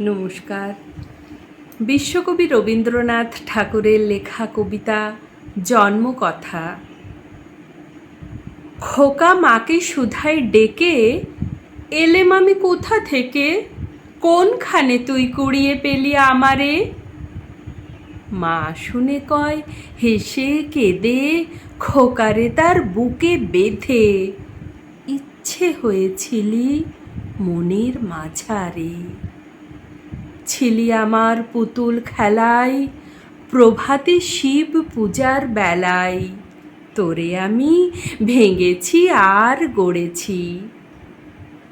নমস্কার। বিশ্বকবি রবীন্দ্রনাথ ঠাকুরের লেখা কবিতা জন্মকথা। খোকা মাকে শুধাই ডেকে, এলেম আমি কোথা থেকে, কোনখানে তুই কুড়িয়ে পেলি আমারে? মা শুনে কয় হেসে কেঁদে, খোকারে তার বুকে বেঁধে, ইচ্ছে হয়েছিলি মনের মাঝারে। ছিলি আমার পুতুল খেলায়, প্রভাতে শিব পূজার বেলায়, তোরে আমি ভেঙেছি আর গড়েছি।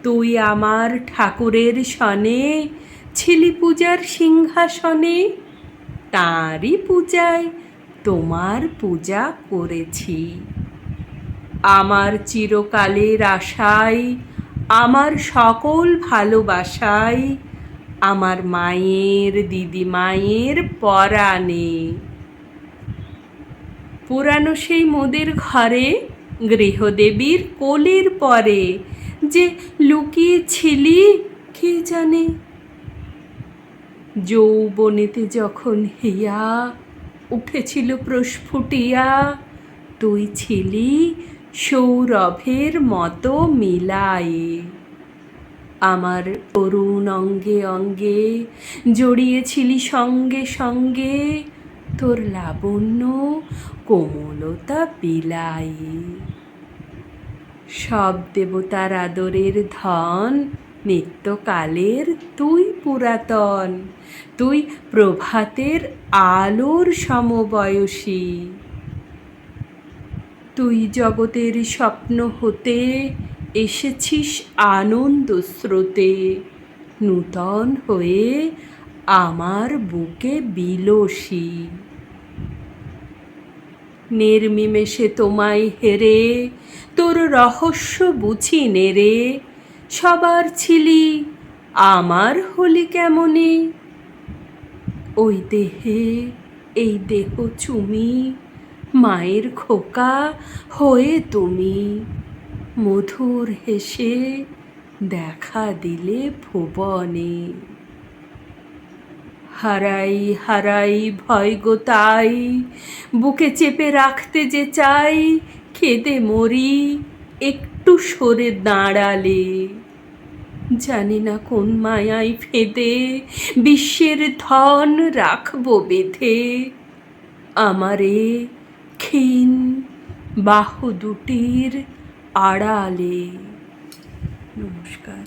তুই আমার ঠাকুরের সনে, ছিলি পূজার সিংহাসনে, তাঁরই পূজায় তোমার পূজা করেছি। আমার চিরকালের আশায়, আমার সকল ভালোবাসায়, আমার মায়ের দিদিমায়ের পরাণে। পুরানো সেই মোদের ঘরে, গৃহদেবীর কোলের পরে, যে লুকিয়েছিলি কে জানে। যৌবনেতে যখন হিয়া উঠেছিল প্রস্ফুটিয়া, তুই ছিলি সৌরভের মতো মিলায়ে। আমার তরুণ অঙ্গে অঙ্গে জড়িয়েছিলি সঙ্গে সঙ্গে, তোর লাবণ্য কোমলতা বিলায়ে। সব দেবতার আদরের ধন, নিত্যকালের তুই পুরাতন, তুই প্রভাতের আলোর সমবয়সী। তুই জগতের স্বপ্ন হতে এসেছিস আনন্দ স্রোতে, নূতন হয়ে আমার বুকে বিলসি। নির্নিমেষে তোমায় হেরে, তোর রহস্য বুঝি নেড়ে, সবার ছিলি আমার হলি কেমনে। ওই দেহে এই দেহ চুমি, মায়ের খোকা হয়ে তুমি, মধুর হেসে দেখা দিলে ভুবনে। হারাই হারাই ভয় গো তাই, বুকে চেপে রাখতে যে চাই, কেঁদে মরি একটু সরে দাঁড়ালে। জানি না কোন মায়ায় ফেঁদে বিশ্বের ধন রাখবো বেঁধে, আমারে ক্ষীণ বাহু দুটির আড়ালে। নমস্কার।